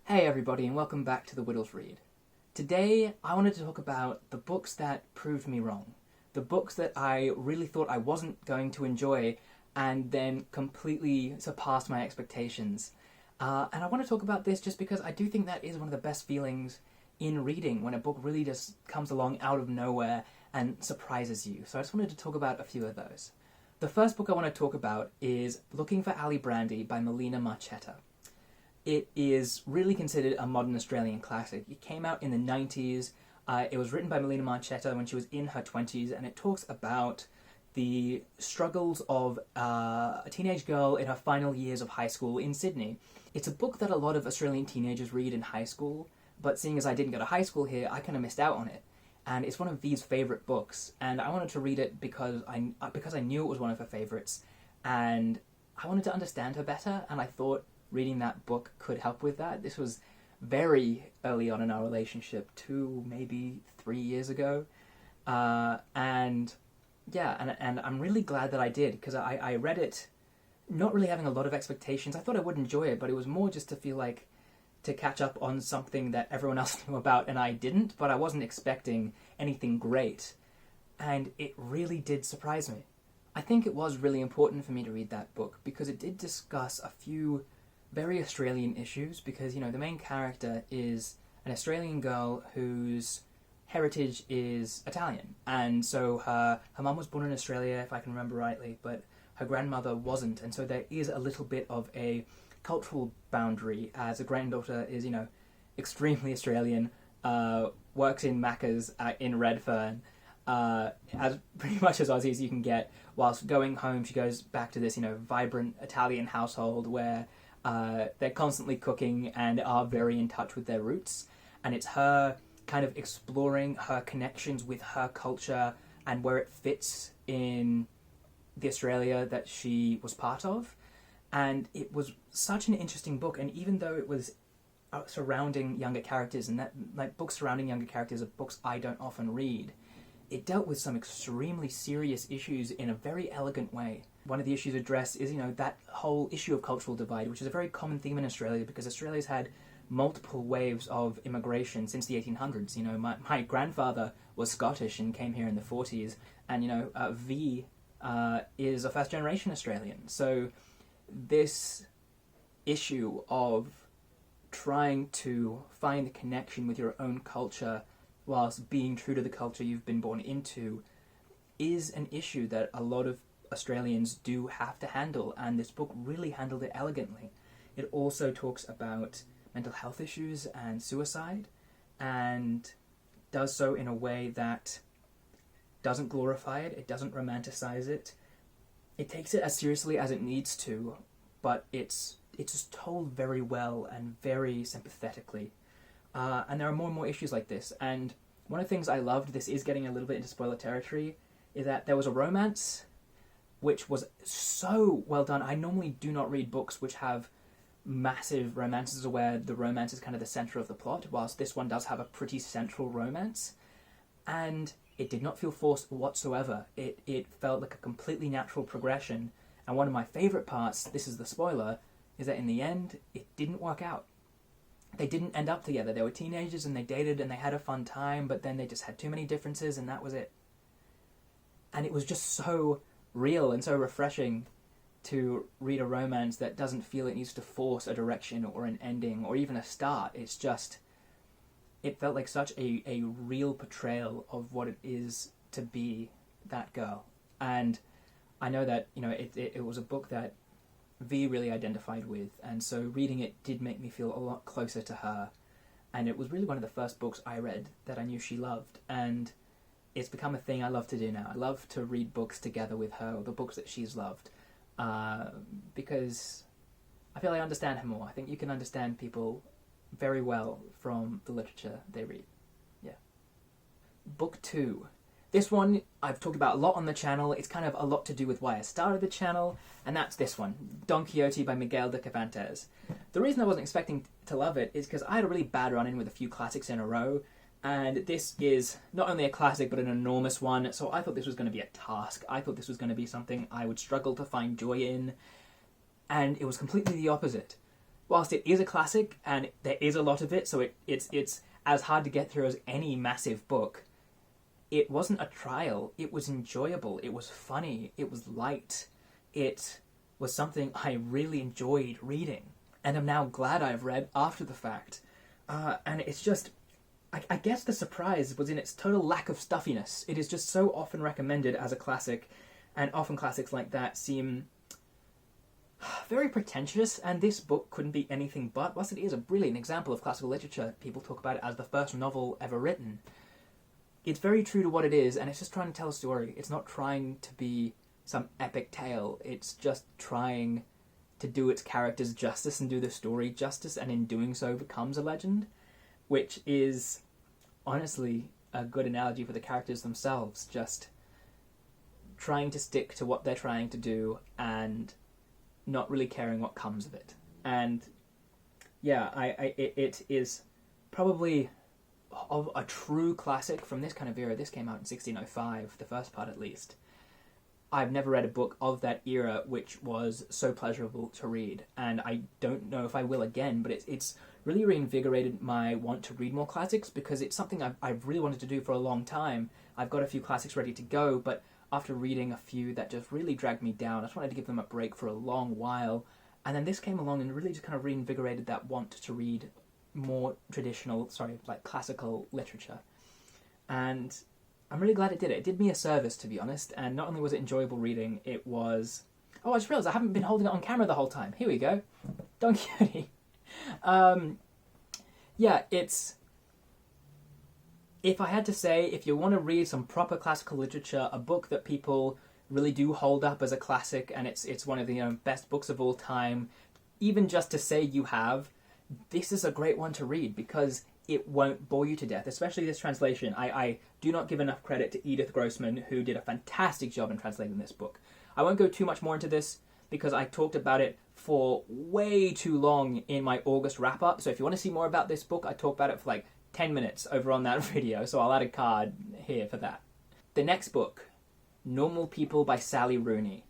Hey everybody, and welcome back to the Whittle's Read. Today I wanted to talk about the books that proved me wrong. The books that I really thought I wasn't going to enjoy and then completely surpassed my expectations. And I want to talk about this just because I do think that is one of the best feelings in reading, when a book really just comes along out of nowhere and surprises you. So I just wanted to talk about a few of those. The first book I want to talk about is Looking for Alibrandi by Melina Marchetta. It is really considered a modern Australian classic. It came out in the 90s. It was written by Melina Marchetta when she was in her 20s, and it talks about the struggles of a teenage girl in her final years of high school in Sydney. It's a book that a lot of Australian teenagers read in high school, but seeing as I didn't go to high school here, I kind of missed out on it. And it's one of V's favourite books, and I wanted to read it because I knew it was one of her favourites, and I wanted to understand her better, and I thought reading that book could help with that. This was very early on in our relationship, 2, maybe 3 years ago. And I'm really glad that I did, because I read it not really having a lot of expectations. I thought I would enjoy it, but it was more just to feel like to catch up on something that everyone else knew about and I didn't, but I wasn't expecting anything great. And it really did surprise me. I think it was really important for me to read that book because it did discuss a few very Australian issues, because, you know, the main character is an Australian girl whose heritage is Italian, and so her mum was born in Australia, if I can remember rightly, but her grandmother wasn't, and so there is a little bit of a cultural boundary, as the granddaughter is, you know, extremely Australian, works in Macca's in Redfern, as pretty much as Aussie as you can get. Whilst going home, she goes back to this, you know, vibrant Italian household where they're constantly cooking and are very in touch with their roots, and it's her kind of exploring her connections with her culture and where it fits in the Australia that she was part of. And it was such an interesting book, and even though it was surrounding younger characters, and that, like, books surrounding younger characters are books I don't often read, it dealt with some extremely serious issues in a very elegant way. One of the issues addressed is, you know, that whole issue of cultural divide, which is a very common theme in Australia, because Australia's had multiple waves of immigration since the 1800s. You know, my grandfather was Scottish and came here in the 40s, and, you know, V is a first-generation Australian. So this issue of trying to find the connection with your own culture whilst being true to the culture you've been born into is an issue that a lot of Australians do have to handle, and this book really handled it elegantly. It also talks about mental health issues and suicide, and does so in a way that doesn't glorify it, it doesn't romanticize it. It takes it as seriously as it needs to, but it's just told very well and very sympathetically. And there are more and more issues like this, and one of the things I loved, this is getting a little bit into spoiler territory, is that there was a romance which was so well done. I normally do not read books which have massive romances where the romance is kind of the centre of the plot, whilst this one does have a pretty central romance. And it did not feel forced whatsoever. It felt like a completely natural progression. And one of my favourite parts, this is the spoiler, is that in the end, it didn't work out. They didn't end up together. They were teenagers and they dated and they had a fun time, but then they just had too many differences and that was it. And it was just so real and so refreshing to read a romance that doesn't feel it needs to force a direction or an ending or even a start. It's just, it felt like such a real portrayal of what it is to be that girl. And I know that, you know, it was a book that V really identified with, and so reading it did make me feel a lot closer to her. And it was really one of the first books I read that I knew she loved, and it's become a thing I love to do now. I love to read books together with her, or the books that she's loved. because I feel I understand him more. I think you can understand people very well from the literature they read. Yeah. Book 2. This one I've talked about a lot on the channel. It's kind of a lot to do with why I started the channel, and that's this one, Don Quixote by Miguel de Cervantes. The reason I wasn't expecting to love it is because I had a really bad run-in with a few classics in a row, and this is not only a classic but an enormous one, so I thought this was going to be a task. I thought this was going to be something I would struggle to find joy in, and it was completely the opposite. Whilst it is a classic, and there is a lot of it, so it's as hard to get through as any massive book, it wasn't a trial. It was enjoyable. It was funny. It was light. It was something I really enjoyed reading, and I'm now glad I've read after the fact. And it's just, I guess the surprise was in its total lack of stuffiness. It is just so often recommended as a classic, and often classics like that seem very pretentious, and this book couldn't be anything but. Whilst it is a brilliant example of classical literature, people talk about it as the first novel ever written. It's very true to what it is, and it's just trying to tell a story. It's not trying to be some epic tale. It's just trying to do its characters justice and do the story justice, and in doing so becomes a legend, which is honestly a good analogy for the characters themselves, just trying to stick to what they're trying to do and not really caring what comes of it. And yeah, it is probably of a true classic from this kind of era. This came out in 1605, the first part at least. I've never read a book of that era which was so pleasurable to read, and I don't know if I will again, but it's really reinvigorated my want to read more classics, because it's something I've really wanted to do for a long time. I've got a few classics ready to go, but after reading a few that just really dragged me down, I just wanted to give them a break for a long while, and then this came along and really just kind of reinvigorated that want to read more classical literature. And I'm really glad it did it. It did me a service, to be honest, and not only was it enjoyable reading, it was... Oh, I just realised I haven't been holding it on camera the whole time. Here we go. Don Quixote. Yeah, it's... If I had to say, if you want to read some proper classical literature, a book that people really do hold up as a classic, and it's one of the best books of all time, even just to say you have, this is a great one to read, because it won't bore you to death, especially this translation. I do not give enough credit to Edith Grossman, who did a fantastic job in translating this book. I won't go too much more into this, because I talked about it for way too long in my August wrap-up, so if you want to see more about this book, I talk about it for like 10 minutes over on that video, so I'll add a card here for that. The next book, Normal People by Sally Rooney.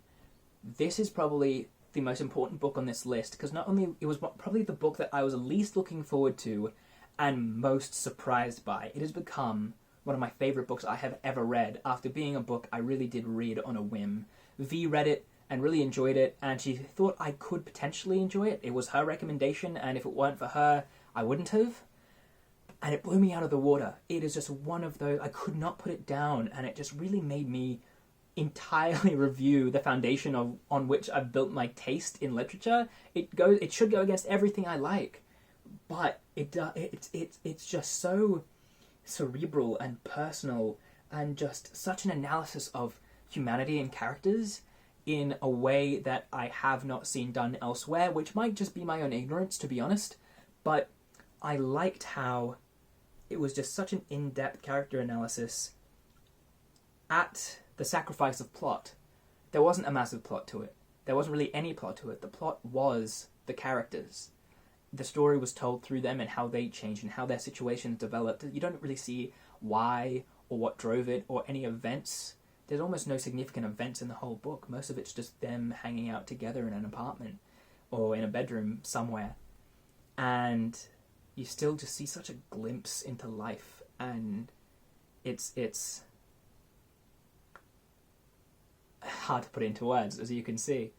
This is probably the most important book on this list, because not only it was probably the book that I was least looking forward to and most surprised by. It has become one of my favourite books I have ever read, after being a book I really did read on a whim. V read it and really enjoyed it, and she thought I could potentially enjoy it. It was her recommendation, and if it weren't for her, I wouldn't have. And it blew me out of the water. It is just one of those, I could not put it down, and it just really made me entirely review the foundation on which I've built my taste in literature. It should go against everything I like, but it's just so cerebral and personal, and just such an analysis of humanity and characters in a way that I have not seen done elsewhere, which might just be my own ignorance, to be honest, but I liked how it was just such an in-depth character analysis at the sacrifice of plot. There wasn't a massive plot to it. There wasn't really any plot to it. The plot was the characters. The story was told through them and how they changed and how their situations developed. You don't really see why or what drove it or any events. There's almost no significant events in the whole book. Most of it's just them hanging out together in an apartment or in a bedroom somewhere. And you still just see such a glimpse into life, and it's hard to put it into words, as you can see.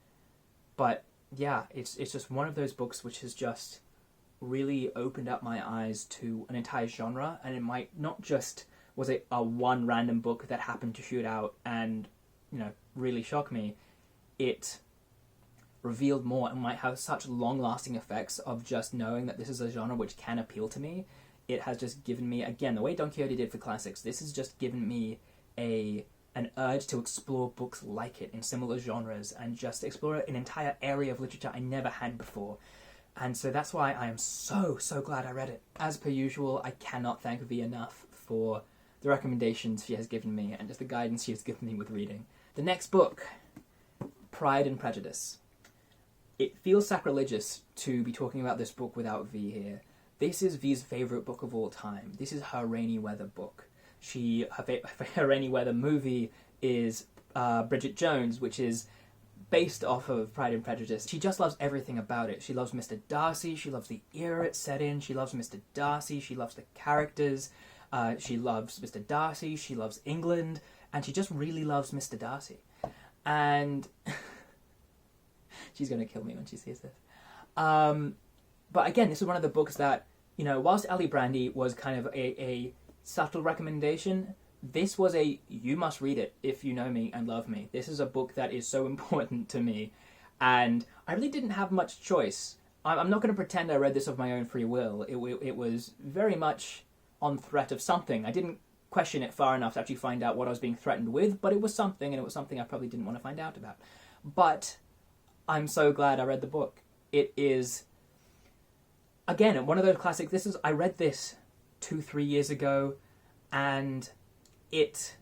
But yeah, it's just one of those books which has just really opened up my eyes to an entire genre, and it might not just was it a one random book that happened to shoot out and really shock me. It revealed more and might have such long-lasting effects of just knowing that this is a genre which can appeal to me. It has just given me, again, the way Don Quixote did for classics, this has just given me a an urge to explore books like it in similar genres and just explore an entire area of literature I never had before. And so that's why I am so glad I read it. As per usual, I cannot thank V enough for the recommendations she has given me and just the guidance she has given me with reading. The next book, Pride and Prejudice. It feels sacrilegious to be talking about this book without V here. This is V's favourite book of all time. This is her rainy weather book. Her rainy weather movie is Bridget Jones, which is based off of Pride and Prejudice. She just loves everything about it. She loves Mr. Darcy, she loves the era it's set in, she loves Mr. Darcy, she loves the characters, she loves Mr. Darcy, she loves England, and she just really loves Mr. Darcy. And she's going to kill me when she sees this. But again, this is one of the books that, you know, whilst Alibrandi was kind of a subtle recommendation, this was a you must read it if you know me and love me. This is a book that is so important to me, and I really didn't have much choice. I'm not going to pretend I read this of my own free will. It was very much on threat of something. I didn't question it far enough to actually find out what I was being threatened with, but it was something, and it was something I probably didn't want to find out about. But I'm so glad I read the book. It is, again, one of those classics. I read this 2-3 years ago, and it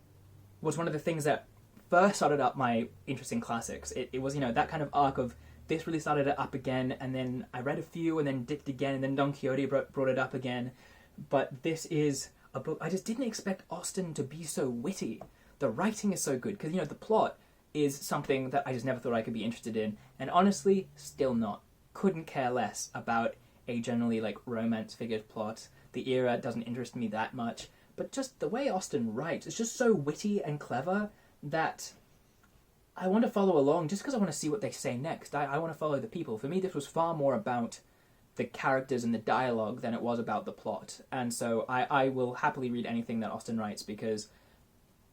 was one of the things that first started up my interest in classics. It was, you know, that kind of arc of this really started it up again, and then I read a few and then dipped again, and then Don Quixote brought it up again. But this is a book, I just didn't expect Austen to be so witty. The writing is so good, because, you know, the plot is something that I just never thought I could be interested in, and honestly, still not. Couldn't care less about a generally, like, romance-figured plot. The era doesn't interest me that much, but just the way Austen writes, it's just so witty and clever that I want to follow along just because I want to see what they say next. I want to follow the people. For me, this was far more about the characters and the dialogue than it was about the plot. And so I will happily read anything that Austen writes because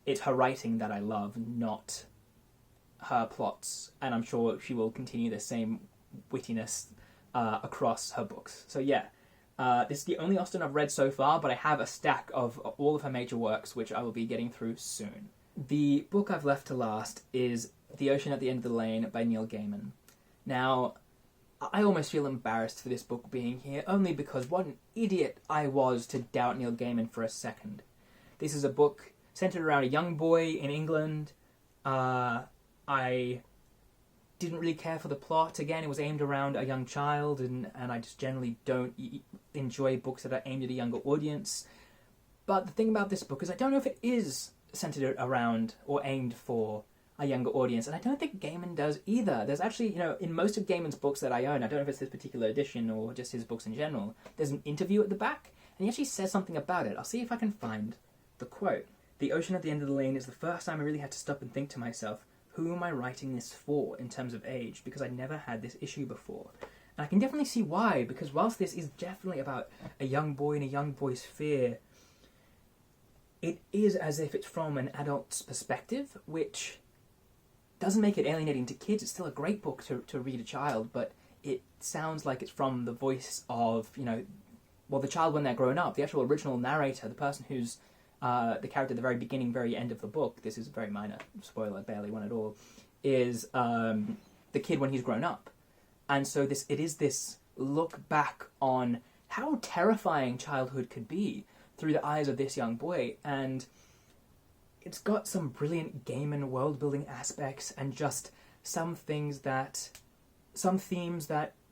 it's her writing that I love, not her plots. And I'm sure she will continue the same wittiness across her books. So yeah. This is the only Austen I've read so far, but I have a stack of all of her major works, which I will be getting through soon. The book I've left to last is The Ocean at the End of the Lane by Neil Gaiman. Now, I almost feel embarrassed for this book being here, only because what an idiot I was to doubt Neil Gaiman for a second. This is a book centered around a young boy in England. I didn't really care for the plot. Again, it was aimed around a young child, and I just generally don't enjoy books that are aimed at a younger audience. But the thing about this book is I don't know if it is centered around or aimed for a younger audience, and I don't think Gaiman does either. There's actually, you know, in most of Gaiman's books that I own, I don't know if it's this particular edition or just his books in general, there's an interview at the back, and he actually says something about it. I'll see if I can find the quote. "The Ocean at the End of the Lane is the first time I really had to stop and think to myself, who am I writing this for in terms of age? Because I never had this issue before." And I can definitely see why, because whilst this is definitely about a young boy and a young boy's fear, it is as if it's from an adult's perspective, which doesn't make it alienating to kids. It's still a great book to read a child, but it sounds like it's from the voice of, you know, well, the child when they're grown up. The actual original narrator, the person who's the character at the very beginning, very end of the book, this is a very minor spoiler, barely one at all, is the kid when he's grown up. And so it is this look back on how terrifying childhood could be through the eyes of this young boy. And it's got some brilliant Gaiman world-building aspects and just some themes that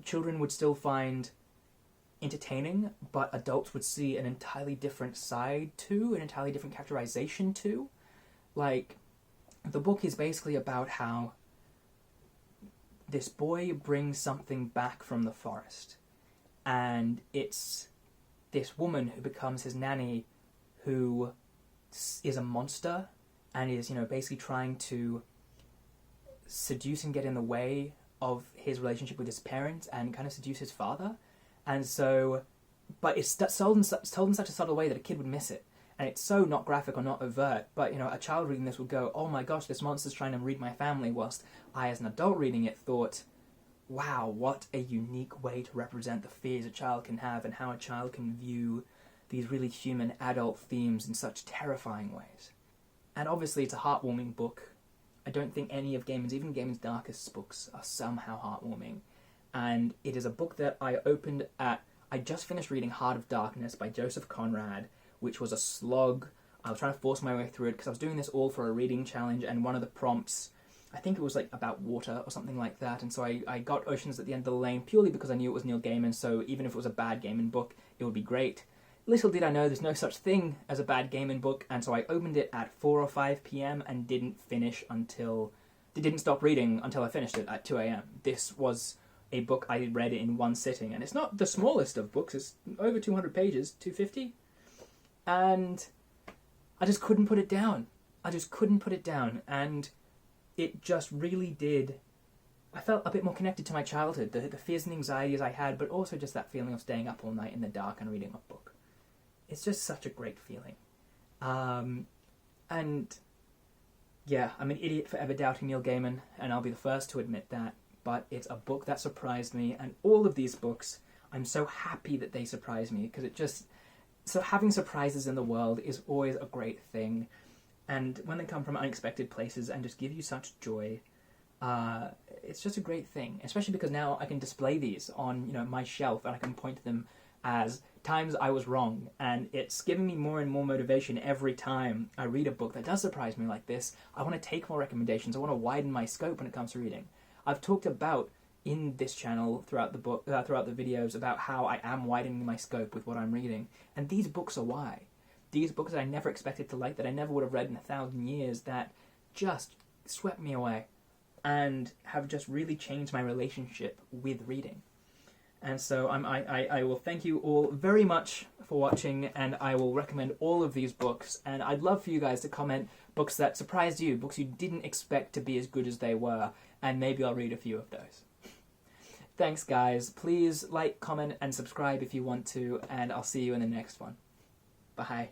children would still find entertaining, but adults would see an entirely different side to, an entirely different characterization to. Like, the book is basically about how this boy brings something back from the forest, and it's this woman who becomes his nanny, who is a monster and is, you know, basically trying to seduce and get in the way of his relationship with his parents and kind of seduce his father. And so, but it's told in such a subtle way that a kid would miss it. And it's so not graphic or not overt, but, you know, a child reading this would go, oh my gosh, this monster's trying to read my family, whilst I, as an adult reading it, thought, wow, what a unique way to represent the fears a child can have and how a child can view these really human adult themes in such terrifying ways. And obviously it's a heartwarming book. I don't think any of Gaiman's, even Gaiman's darkest books, are somehow heartwarming. And it is a book that I opened at... I just finished reading Heart of Darkness by Joseph Conrad, which was a slog. I was trying to force my way through it because I was doing this all for a reading challenge, and one of the prompts, I think it was like about water or something like that, and so I got Oceans at the End of the Lane purely because I knew it was Neil Gaiman, so even if it was a bad Gaiman book, it would be great. Little did I know there's no such thing as a bad Gaiman book, and so I opened it at 4 or 5 p.m. and didn't stop reading until I finished it at 2 a.m. This was a book I read in one sitting, and it's not the smallest of books, it's over 200 pages, 250, and I just couldn't put it down. And it just really did... I felt a bit more connected to my childhood, the fears and anxieties I had, but also just that feeling of staying up all night in the dark and reading a book. It's just such a great feeling. And yeah, I'm an idiot for ever doubting Neil Gaiman, and I'll be the first to admit that, but it's a book that surprised me, and all of these books, I'm so happy that they surprised me, because it just... So having surprises in the world is always a great thing, and when they come from unexpected places and just give you such joy, it's just a great thing, especially because now I can display these on, my shelf, and I can point to them as times I was wrong, and it's giving me more and more motivation every time I read a book that does surprise me like this. I want to take more recommendations, I want to widen my scope when it comes to reading. I've talked about in this channel throughout the videos about how I am widening my scope with what I'm reading, and these books are why. These books that I never expected to like, that I never would have read in 1,000 years, that just swept me away and have just really changed my relationship with reading. And so I will thank you all very much for watching, and I will recommend all of these books, and I'd love for you guys to comment books that surprised you, books you didn't expect to be as good as they were, and maybe I'll read a few of those. Thanks guys, please like, comment and subscribe if you want to, and I'll see you in the next one. Bye.